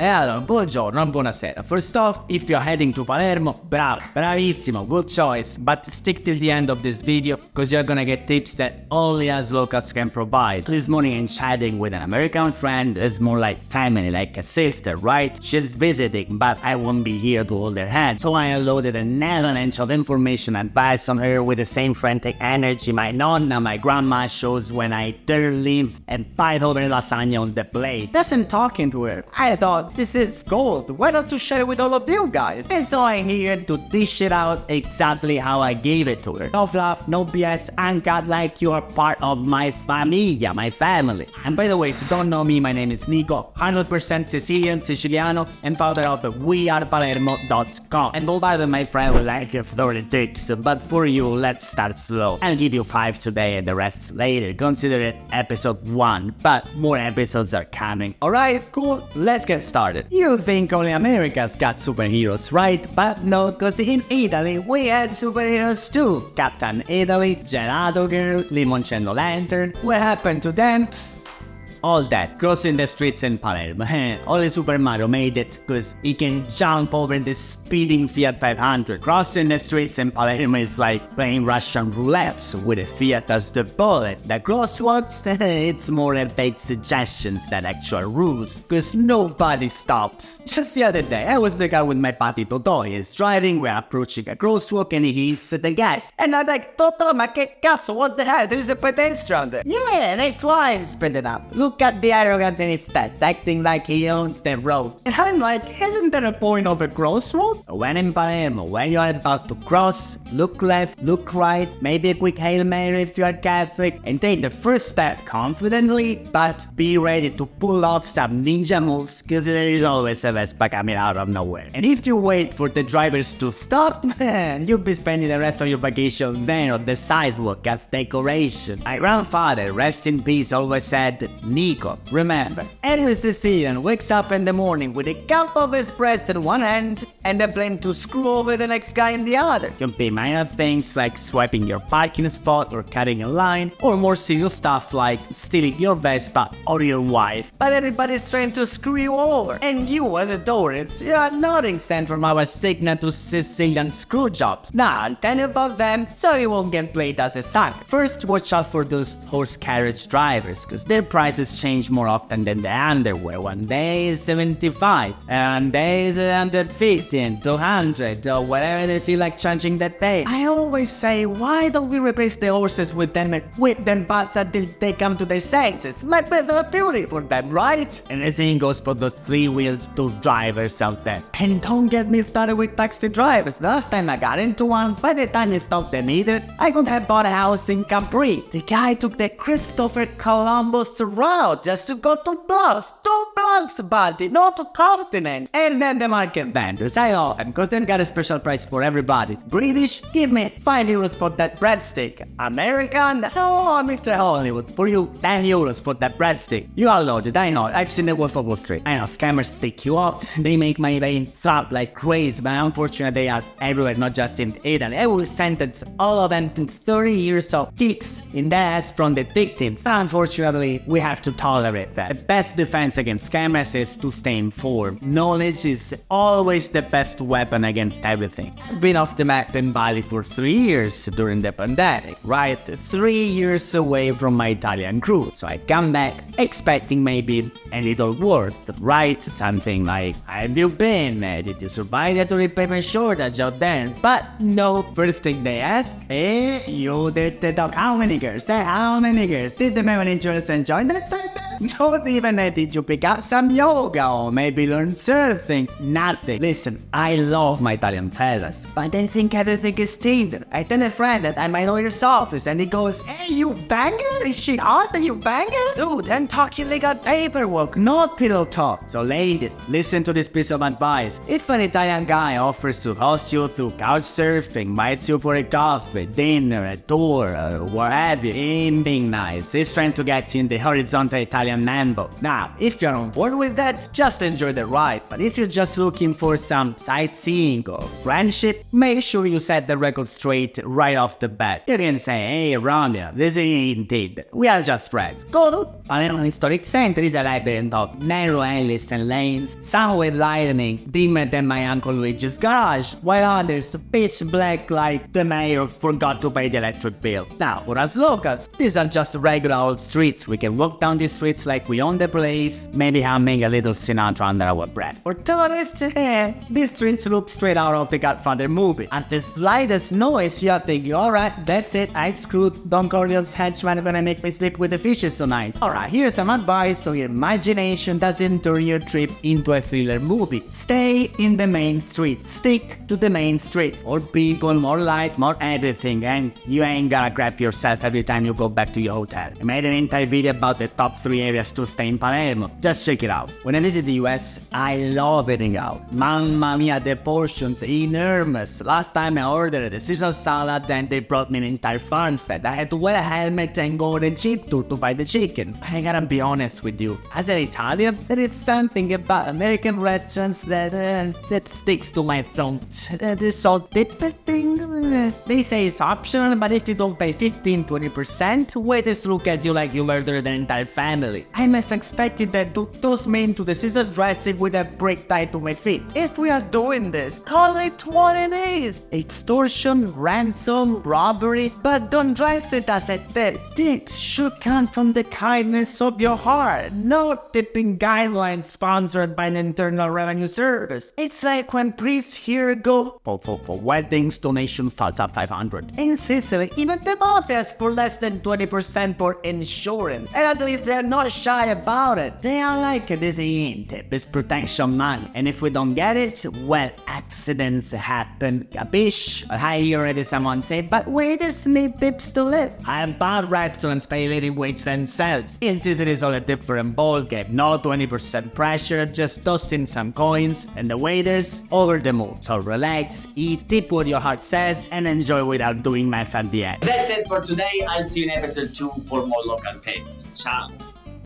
E allora, buongiorno, buonasera. First off, if you're heading to Palermo, bravo, bravissimo, good choice. But stick till the end of this video, because you're gonna get tips that only us locals can provide. This morning I'm chatting with an American friend who's more like family, like a sister, right? She's visiting, but I won't be here to hold her hand. So I unloaded an avalanche of information and advice on her with the same frantic energy my nonna, my grandma shows when I dare leave and fight over lasagna on the plate. Doesn't talking to her. I thought, this is gold, why not to share it with all of you guys? And so I'm here to dish it out exactly how I gave it to her. No fluff, no BS, uncut, like you are part of my familia, my family. And by the way, if you don't know me, my name is Nico, 100% Sicilian, Siciliano, and founder of the wearepalermo.com. And bombarded my friend with like 30 tips, but for you, let's start slow. I'll give you 5 today and the rest later. Consider it episode 1, but more episodes are coming. Alright, cool, let's get started. You think only America's got superheroes, right? But no, cause in Italy we had superheroes too. Captain Italy, Gelato Girl, Limoncello Lantern. What happened to them? All that, crossing the streets in Palermo. Only Super Mario made it, cause he can jump over the speeding Fiat 500. Crossing the streets in Palermo is like playing Russian roulette, with a Fiat as the bullet. The crosswalks, it's more about suggestions than actual rules, cause nobody stops. Just the other day, I was the guy with my buddy Toto. He's driving, we're approaching a crosswalk and he hits the gas. And I'm like, Toto, ma che cazzo, what the hell, there's a pedestrian there. Yeah, that's why I'm spinning up. Look at the arrogance in his stats, acting like he owns the road. And I'm like, isn't there a point of a crossroad? When in Palermo, when you are about to cross, look left, look right, maybe a quick Hail Mary if you are Catholic, and take the first step confidently, but be ready to pull off some ninja moves, cause there is always a Vespa coming out of nowhere. And if you wait for the drivers to stop, you'll be spending the rest of your vacation there on the sidewalk as decoration. My grandfather, rest in peace, always said, Nico, remember, every Sicilian wakes up in the morning with a cup of espresso in one hand and a plan to screw over the next guy in the other. Can be minor things like swiping your parking spot or cutting a line, or more serious stuff like stealing your Vespa or your wife. But everybody's trying to screw you over. And you as a tourist, you are not exempt from our signature Sicilian screw jobs. Now I'll tell you about them so you won't get played as a sucker. First, watch out for those horse carriage drivers, cause their prices change more often than the underwear. One day is 75, and day is 150 and 200, or whatever they feel like charging that day. I always say, why don't we replace the horses with them and whip them butts until they come to their senses? Might be therapeutic for them, right? And the same goes for those 3-wheeled tour drivers out there. And don't get me started with taxi drivers. The last time I got into one, by the time he stopped the meter, I could have bought a house in Capri. The guy took the Christopher Columbus route just to go to blocks. 2 blocks, buddy, not 2 continents. And then the market vendors, I love them, cause they've got a special price for everybody. British, give me 5 euros for that breadstick. American, oh, Mr. Hollywood, for you 10 euros for that breadstick. You are loaded, I know, I've seen the Wolf of Wall Street. I know, scammers take you off, they make my brain flop like crazy, but unfortunately they are everywhere, not just in Italy. I will sentence all of them to 30 years of kicks in the ass from the victims. Unfortunately, we have to tolerate that. The best defense against scammers is to stay informed. Knowledge is always the best weapon against everything. I've been off the map in Bali for 3 years during the pandemic, right? 3 years away from my Italian crew. So I come back expecting maybe a little word, right? Something like, have you been? Did you survive the toilet paper shortage out there? But no, first thing they ask is, you did the dog, how many girls? How many girls? Did the family insurance and join that time? Not even did you pick up some yoga or maybe learn surfing? Nothing. Listen, I love my Italian fellas, but they think everything is Tinder. I tell a friend that I'm my lawyer's office and he goes, hey, you banger? Is she hot? Are you banger? Dude, I'm talking legal paperwork, not pillow talk. So ladies, listen to this piece of advice. If an Italian guy offers to host you through couch surfing, invites you for a coffee, dinner, a tour, or what have you, him being nice, he's trying to get you in the horizontal Italian Italian mambo. Now, if you're on board with that, just enjoy the ride, but if you're just looking for some sightseeing or friendship, make sure you set the record straight right off the bat. You can say, hey Romeo, this ain't it, we are just friends. Go to Palermo Historic Center is a labyrinth of narrow alleys and lanes, some with lighting dimmer than my Uncle Luigi's garage, while others pitch black like the mayor forgot to pay the electric bill. Now, for us locals, these are just regular old streets. We can walk down these streets like we own the place, maybe humming a little Sinatra under our breath. For tourists, these streets look straight out of the Godfather movie. At the slightest noise, you're thinking, alright, that's it, I'm screwed. Don Corleone's henchman gonna make me sleep with the fishes tonight. Alright, here's some advice so your imagination doesn't turn your trip into a thriller movie. Stay in the main streets. Stick to the main streets. More people, more light, more everything, and you ain't gonna crap yourself every time you go back to your hotel. I made an entire video about the top 3 areas to stay in Palermo. Just check it out. When I visit the US, I love eating out. Mamma mia, the portions enormous. Last time I ordered a Caesar salad and they brought me an entire farmstead. I had to wear a helmet and go on a jeep tour to buy the chickens. I gotta be honest with you, as an Italian, there is something about American restaurants that sticks to my throat. This salt dip thing, they say it's optional, but if you don't pay 15-20%, waiters look at you like you murdered an entire family. I may have expected that to toss me into the Caesar dressing with a brick tied to my feet. If we are doing this, call it what it is. Extortion, ransom, robbery, but don't dress it as a tip. Tips should come from the kindness of your heart. No tipping guidelines sponsored by the Internal Revenue Service. It's like when priests here go for weddings, donation starts at 500. In Sicily, even the mafia asks for less than 20% for insurance. And at least they're not shy about it. They are like, this ain't tip, it's protection money. And if we don't get it, well, accidents happen. Capiche? I hear already someone say, but waiters need tips to live. And bad restaurants pay living wage themselves. In Sicily, it's all a different ballgame. No 20% pressure, just toss in some coins, and the waiters over the moon. So relax, eat, tip what your heart says, and enjoy without doing math at the end. That's it for today. I'll see you in episode 2 for more local tips. Ciao!